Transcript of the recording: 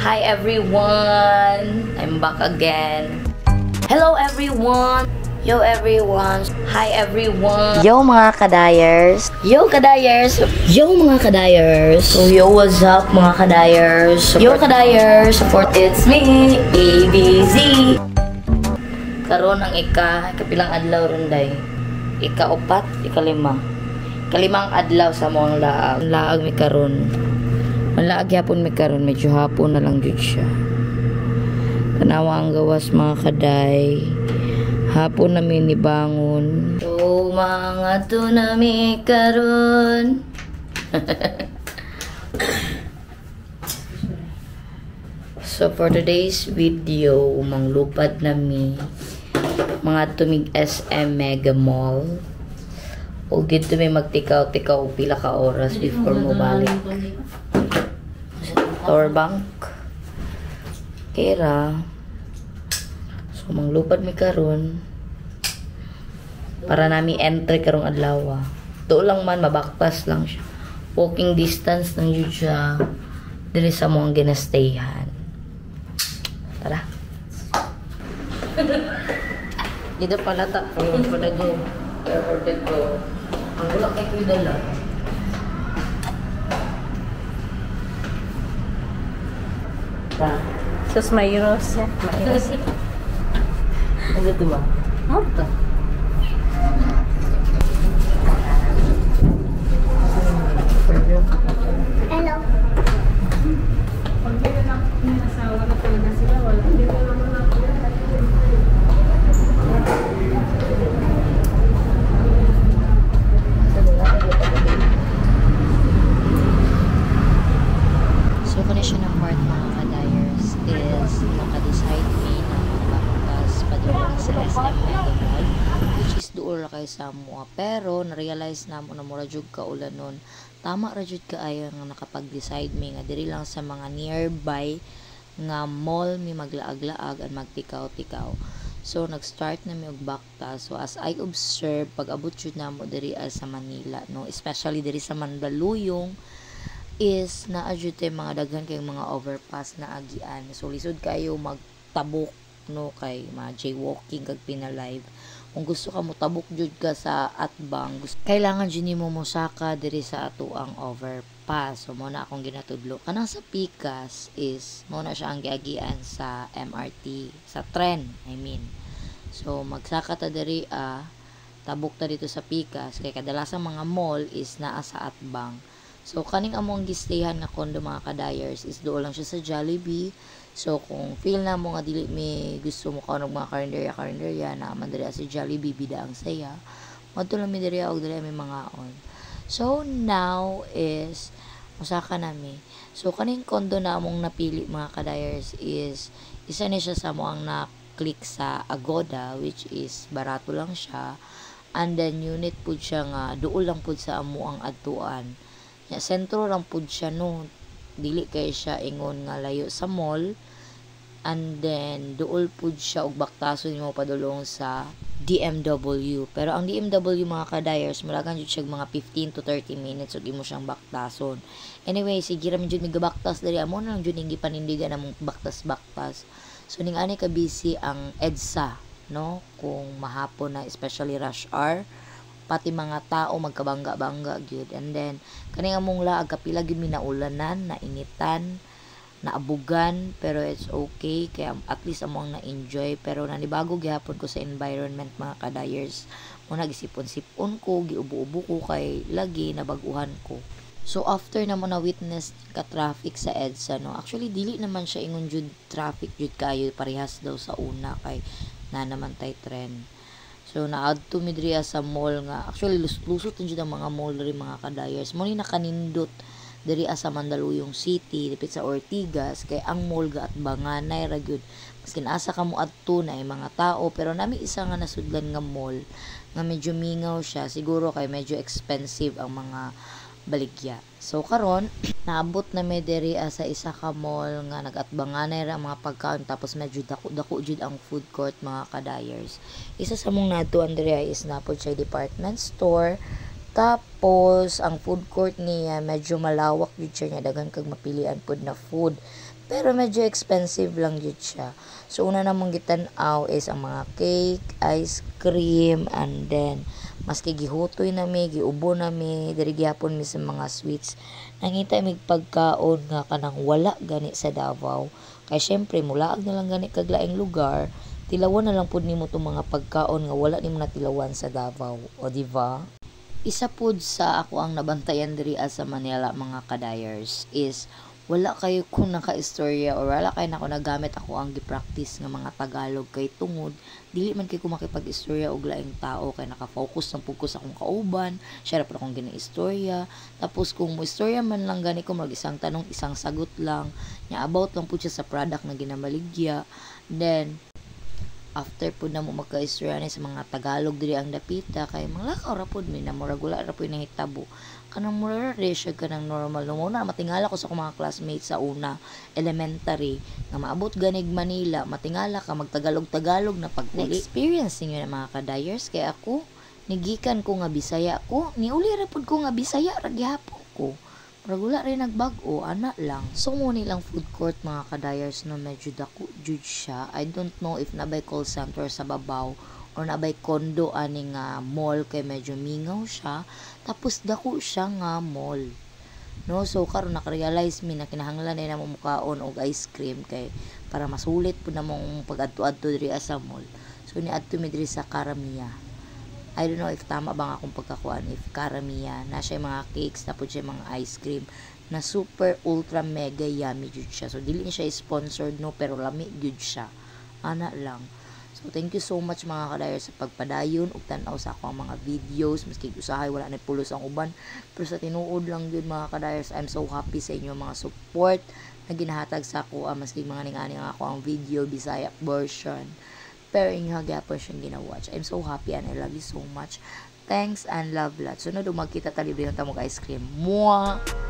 Hi everyone! I'm back again. Hello everyone! Yo everyone! Hi everyone! Yo mga kadayers! Yo kadayers! Yo mga kadayers! So yo, what's up mga kadayers? Yo kadayers! Support, it's me! ABZ! Karon ang kapilang adlaw runday. Ika-upat, ika-lima. Kalimang adlaw sa moang laag. Laag mi karon. Malaag yapon mi karon, medyo hapon na lang jud siya. Tanawa ang gawas mga kaday. Hapon namin ni bangon. So mga to nami karon. So for today's video, manglupad nami mga tumig SM Mega Mall. O dito may magtikaw-tikaw pila ka oras before mo balik. Tower bank. Kera. So manglupad mi karon para nami entry karong adlaw. Tuo lang man, mabaktas lang siya. Walking distance lang yun siya dili sa mong ginastayhan. Tara. Dito pala ta. Ayun pala go. Airport ko. Ang gulak kay kuya dala. Sus mayros ya. Mayros. Ano ito ba? Ano ito? Hello. Pag meron na asawa na talaga sila, wala. Dito naman ako. So, condition ng part mga kadayers is naka-decide me na magbaktas padulong sa SM Mega Mall, which is doon kay Samoa. Pero, na-realize na mo na mura jud ka ulan nun. Tama ra jud ka ayo nga nakapag-decide me nga diri lang sa mga nearby nga mall mi maglaag-laag at magtikaw-tikaw. So nag-start na mi og baktas. So as I observe pag abot jud namo diri sa Manila, no, especially diri sa Mandaluyong, is naa jud mga daghan kay mga overpass na agian. So lisod kayo magtabok, no, kay mga jaywalking kag pinalive. Kung gusto ka mo tabok jud ka sa atbang, kailangan jud nimo mosaka diri sa ato ang overpass. So mo na akong ginatudlo kanang sa Pikas is mo na siya ang giagian sa MRT, sa tren, I mean. So magsaka ta diri tabok ta dito sa Pikas kay kadalasang mga mall is naa sa atbang. So kaning among gistayhan nga kondo mga kadayers is doon lang siya sa Jollibee. So kung feel na mo nga dili mi gusto mo kanog mga karinderya na man diri sa Jollibee bida ang saya, madto lang mi diri og diri mi mga on. So now is usaka nami. So kaning kondo na among napili mga kadayers is isa ni siya sa mo ang na-click sa Agoda, which is barato lang siya, and then unit pud siya nga duol lang pud sa amo ang adtuan. Ya sentro lang pud siya, no, dili kay siya ingon nga layo sa mall, and then duol pud siya og baktason mo padulong sa DMW. Pero ang DMW mga kadayers mulagan jud siya mga 15 to 30 minutes og imo siyang baktason. Anyway, sige ra mi jud migabaktas diri, amo na lang jud ning gipanindigan namong baktas. So ning ani ka busy ang EDSA, no, kung mahapon na, especially rush hour, pati mga tao magkabangga-bangga gyud. And then kaning among laag kapila gyud mi naulanan, nainitan, naabugan, pero it's okay kaya at least among na-enjoy. Pero nanibago gyapon ko sa environment mga kadayers. Muna gisipon-sipon ko, giubo-ubo ko kay lagi nabaguhan ko. So after na mo na witness ka traffic sa EDSA, no, actually dili naman siya ingon jud traffic jud kayo, parehas daw sa una kay na naman tay tren. So naadto mi diri sa mall nga actually lusot jud ang mga mall diri mga kadayers. Mo ni nakanindot diri sa Mandaluyong City dipit sa Ortigas kay ang mall ga at banganay ra gyud. Maskin asa ka mo adto na mga tao, pero nami isa nga nasudlan nga mall nga medyo mingaw siya, siguro kay medyo expensive ang mga baligya. So karon naabot na mi diri sa isa ka mall nga nagatbanganay ra mga pagkaon, tapos medyo dako jud ang food court mga kadayers. Isa sa mong natuan diri is napod siya department store, tapos ang food court niya medyo malawak jud siya, daghan kag mapilian pud na food. Pero medyo expensive lang yun siya. So una namang gitan-aw is ang mga cake, ice cream, and then maski gihutoy na mi, giubo na mi, diri gyapon mi sa mga sweets. Nangita mig pagkaon nga kanang wala gani sa Davao. Kay syempre mulaag na lang gani kag laing lugar, tilawan na lang pud nimo tong mga pagkaon nga wala nimo natilawan sa Davao, o di ba? Isa pud sa ako ang nabantayan diri sa Manila mga kadayers is wala kayo kung naka-istorya or wala kayo na ako nagamit ako ang gi-practice nga mga Tagalog kay tungod dili man kay ko makipag-istorya og laing tao kay naka-focus ng focus akong kauban, share pa akong gina-istorya. Tapos kung mo istorya man lang gani ko mag isang tanong isang sagot lang nya about lang pud siya sa product na ginamaligya. Then after po na mo magka-istorya ni sa mga Tagalog diri ang dapita kay malakaw ra pud mi na murag wala ra pud nahitabo kanang mura siya kanang normal no muna matingala ko sa akong mga classmates sa una elementary nga maabot ganig Manila matingala ka magtagalog-tagalog na paguli experience niyo na mga kadayers kay ako nigikan ko nga Bisaya ko niuli ra pud ko nga Bisaya ra gihapon ko murag wala rin nagbag-o ana lang so mo nilang food court mga kadayers no medyo dako jud siya. I don't know if nabay call center sa babaw or nabay kondo ani nga mall kay medyo mingaw siya tapos dako siya nga mall no so karon naka-realize mi na kinahanglan na mo mukaon og ice cream kay para masulit pud na mong pag-adto-adto diri sa mall so niadto mi diri sa Caramiya. I don't know if tama ba nga akong pagkakuan if Caramiya na siya mga cakes tapos siya mga ice cream na super ultra mega yummy jud siya so dili ni siya sponsored no pero lami jud siya ana lang. So, thank you so much mga kadayers sa pagpadayon ug tan-aw sa ako ang mga videos maski usahay wala na pulos ang uban pero sa tinuod lang yun mga kadayers. I'm so happy sa inyo mga support na ginahatag sa ako maski mga ning-ani nga ako ang video Bisaya version pero inyo gyapon siyang gina-watch. I'm so happy and I love you so much. Thanks and love lot. Sunod magkita ta libre ta mo ice cream. Mwah!